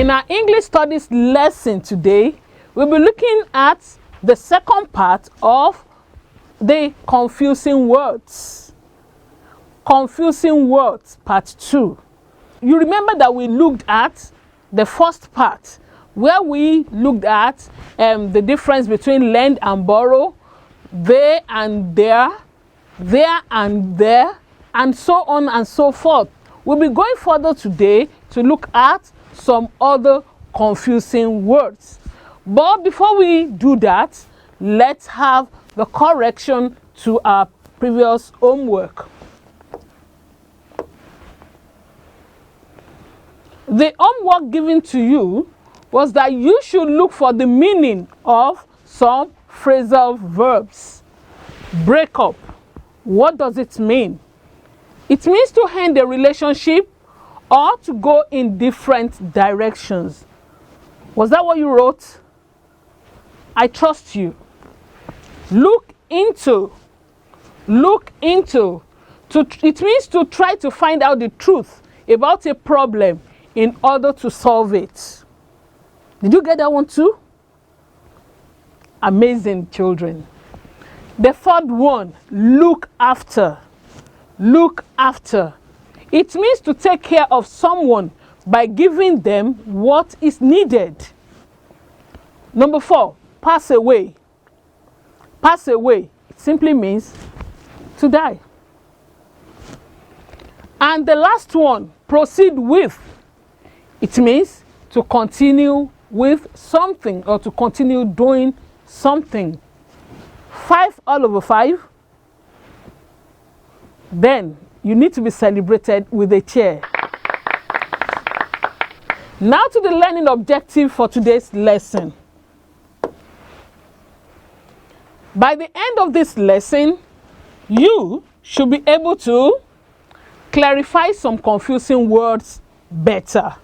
In our English studies lesson today, we'll be looking at the second part of the confusing words. Confusing words, part 2. You remember that we looked at the first part, where we looked at the difference between lend and borrow, they and there and there, and so on and so forth. We'll be going further today to look at some other confusing words. But before we do that, let's have the correction to our previous homework. The homework given to you was that you should look for the meaning of some phrasal verbs. Break up. What does it mean? It means to end a relationship or to go in different directions. Was that what you wrote? I trust you. Look into. Look into. It means to try to find out the truth about a problem in order to solve it. Did you get that one too? Amazing, children. The third one, look after. Look after. It means to take care of someone by giving them what is needed. Number 4, pass away. Pass away. It simply means to die. And the last one, proceed with. It means to continue with something or to continue doing something. 5 all over 5. Then you need to be celebrated with a chair. Now to the learning objective for today's lesson. By the end of this lesson, you should be able to clarify some confusing words better.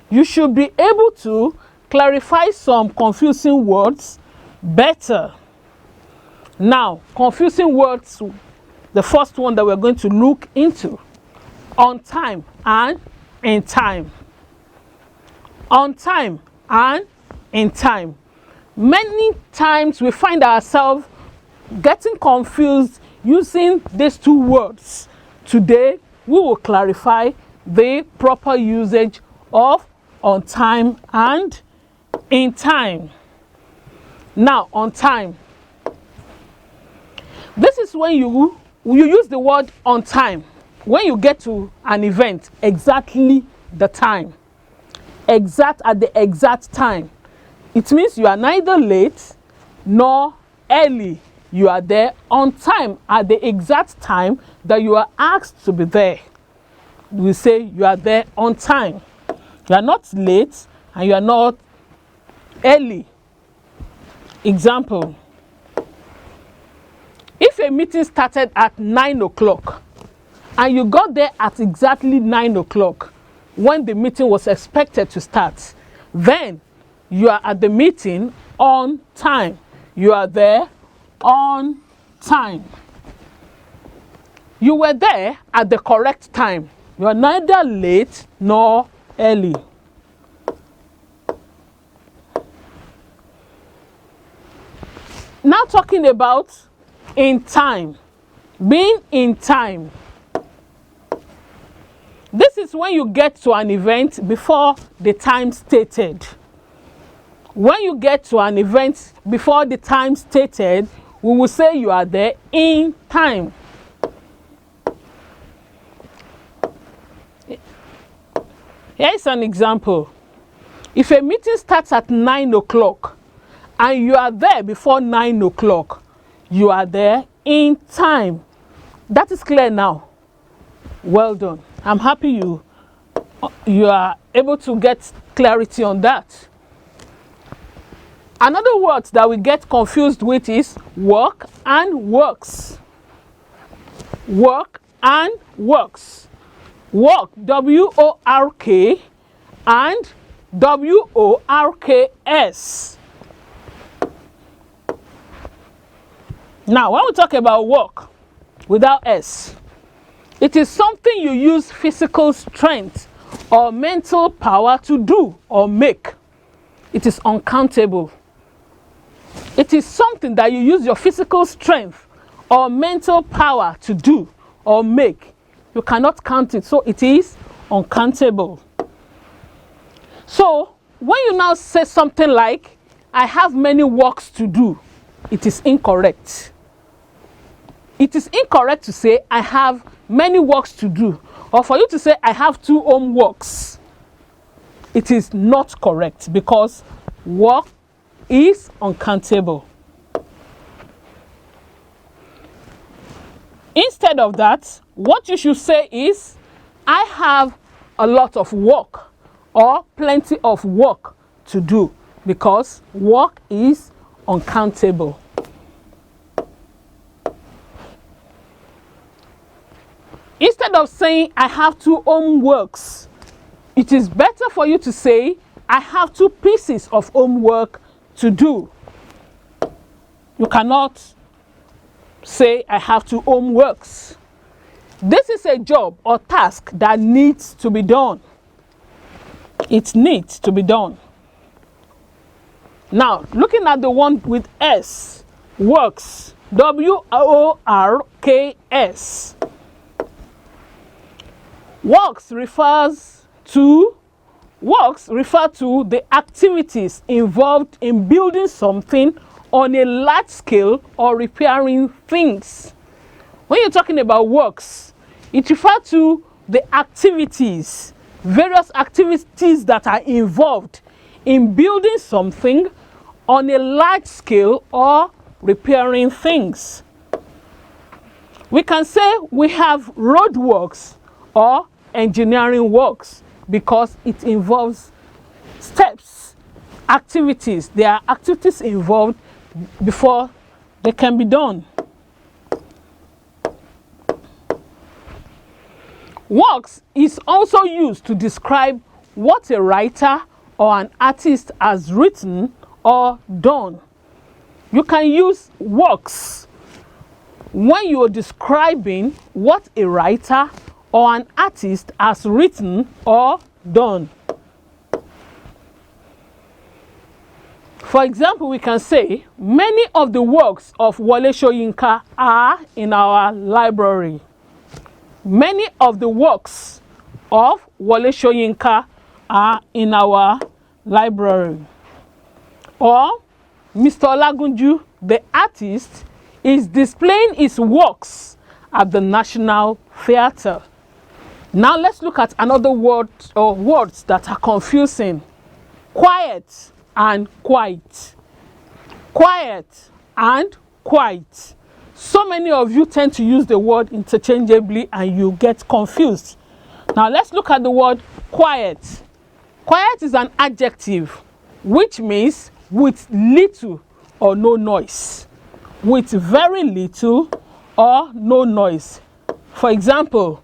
You should be able to clarify some confusing words better. Now, confusing words, the first one that we're going to look into, on time and in time. On time and in time. Many times we find ourselves getting confused using these two words. Today, we will clarify the proper usage of on time and in time. Now, on time. This is when you use the word on time. When you get to an event, exactly the time. Exact at the exact time. It means you are neither late nor early. You are there on time at the exact time that you are asked to be there. We say you are there on time. You are not late and you are not early. Example. If a meeting started at 9 o'clock and you got there at exactly 9 o'clock when the meeting was expected to start, then you are at the meeting on time. You are there on time. You were there at the correct time. You are neither late nor early. Now talking about in time. Being in time. This is when you get to an event before the time stated. When you get to an event before the time stated, we will say you are there in time. Here is an example. If a meeting starts at 9 o'clock and you are there before 9 o'clock, you are there in time. That is clear now. Well done. I'm happy you are able to get clarity on that. Another word that we get confused with is work and works. Work and works. Work, W-O-R-K, and W-O-R-K-S. Now, when we talk about work without S, it is something you use physical strength or mental power to do or make. It is uncountable. It is something that you use your physical strength or mental power to do or make. You cannot count it, so it is uncountable. So when you now say something like, I have many works to do, it is incorrect. It is incorrect to say, I have many works to do, or for you to say, I have 2 homeworks. It is not correct because work is uncountable. Instead of that, what you should say is, I have a lot of work or plenty of work to do, because work is uncountable. Instead of saying, I have 2 homeworks, it is better for you to say, I have 2 pieces of homework to do. You cannot say, I have 2 homeworks. This is a job or task that needs to be done. It needs to be done. Now, looking at the one with S, works, W-O-R-K-S. Works refer to the activities involved in building something on a large scale or repairing things. When you're talking about works, it refers to the activities, various activities that are involved in building something on a large scale or repairing things. We can say we have road works or engineering works because it involves steps, activities. There are activities involved before they can be done. Works is also used to describe what a writer or an artist has written or done. You can use works when you are describing what a writer or an artist has written or done. For example, we can say, many of the works of Wole Soyinka are in our library. Many of the works of Wole Soyinka are in our library. Or, Mr. Olagunju, the artist, is displaying his works at the National Theatre. Now let's look at another word or words that are confusing. Quiet and quiet. Quiet and quiet. So many of you tend to use the word interchangeably and you get confused. Now let's look at the word quiet. Quiet is an adjective which means with little or no noise. With very little or no noise. For example,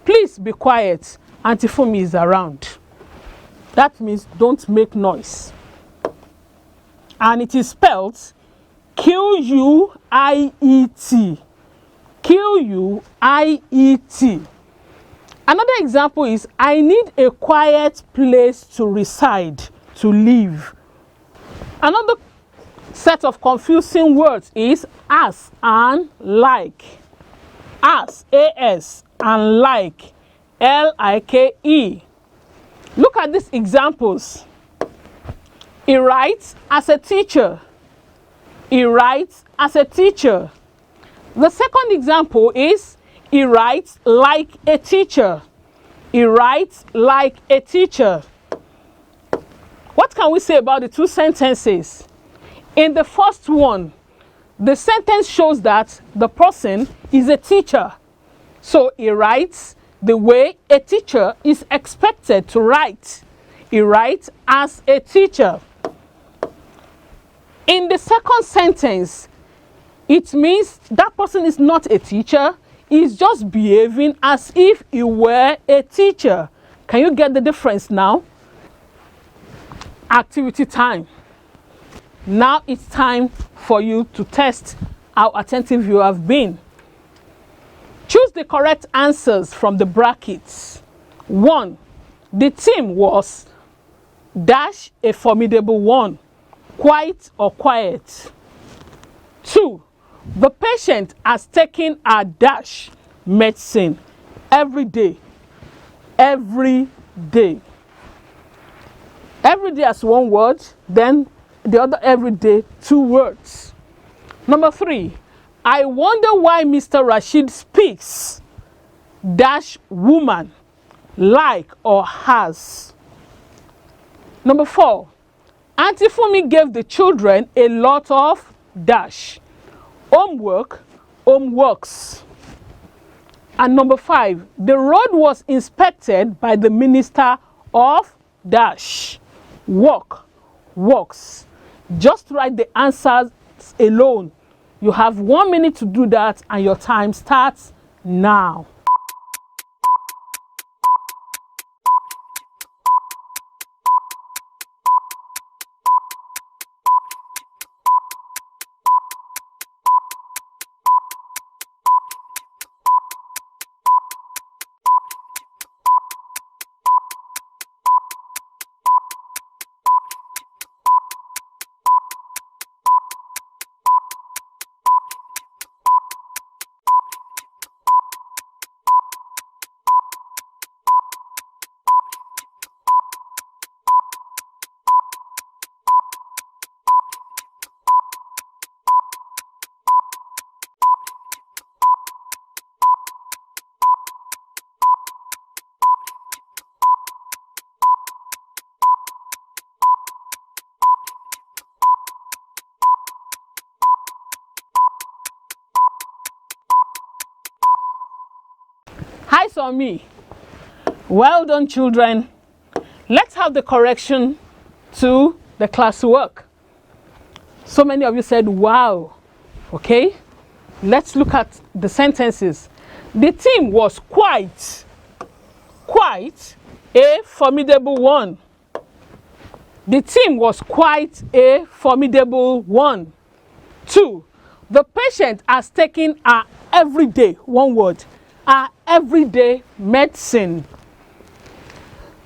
please be quiet, Auntie Fumi is around. That means don't make noise. And it is spelled Q-U-I-E-T. Q-U-I-E-T. Another example is, I need a quiet place to reside, to live. Another set of confusing words is as and like. As, A-S, and like, L-I-K-E. Look at these examples. He writes as a teacher. He writes as a teacher. The second example is, he writes like a teacher. He writes like a teacher. What can we say about the 2 sentences? In the first one, the sentence shows that the person is a teacher. So he writes the way a teacher is expected to write. He writes as a teacher. In the second sentence, it means that person is not a teacher. He's just behaving as if he were a teacher. Can you get the difference now? Activity time. Now it's time for you to test how attentive you have been. Choose the correct answers from the brackets. 1. The team was dash a formidable one, quite or quiet. 2. The patient has taken a dash medicine every day. Every day. Every day as one word, then the other every day, 2 words. Number 3. I wonder why Mr. Rashid speaks dash woman, like or has. Number 4. Auntie Fumi gave the children a lot of dash homework, homeworks. And number 5. The road was inspected by the minister of dash work, works. Just write the answers alone. You have 1 minute to do that, and your time starts now. Eyes on me. Well done, children. Let's have the correction to the classwork. So many of you said, wow. Okay, let's look at the sentences. The team was quite a formidable one. The team was quite a formidable one. 2. The patient has taken a everyday, one word, a everyday medicine.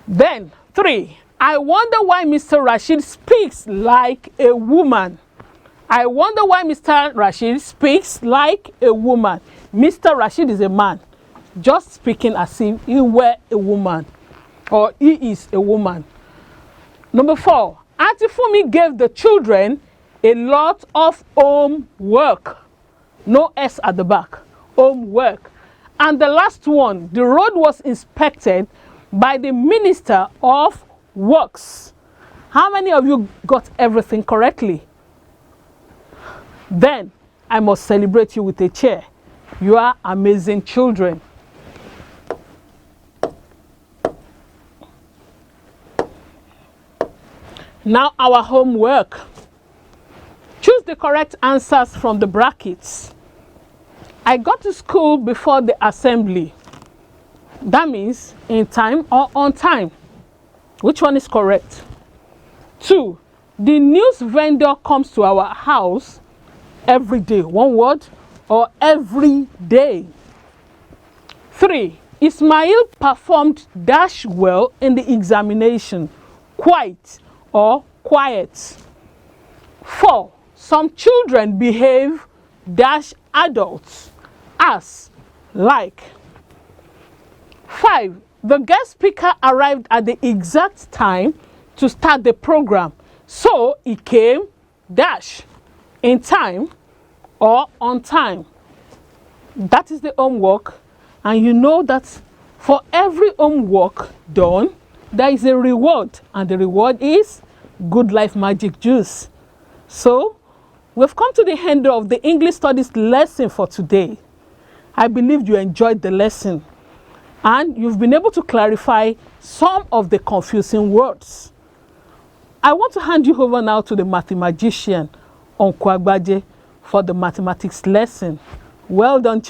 Then 3. I wonder why Mr. Rashid speaks like a woman. I wonder why Mr. Rashid speaks like a woman. Mr. Rashid is a man, just speaking as if he were a woman or he is a woman. Number 4. Auntie Fumi gave the children a lot of homework. No S at the back. Homework. And the last one, the road was inspected by the Minister of Works. How many of you got everything correctly? Then I must celebrate you with a chair. You are amazing children. Now our homework. Choose the correct answers from the brackets. I got to school before the assembly. That means in time or on time. Which one is correct? 2. The news vendor comes to our house every day. One word, or every day. 3. Ismail performed dash well in the examination. Quite or quiet. 4. Some children behave dash adults as like. 5. The guest speaker arrived at the exact time to start the program, so he came dash in time or on time. That is the homework, and you know that for every homework done, there is a reward, and the reward is Good Life Magic Juice. So we've come to the end of the English Studies lesson for today. I believe you enjoyed the lesson and you've been able to clarify some of the confusing words. I want to hand you over now to the mathematician, Onkwagbaje, for the mathematics lesson. Well done.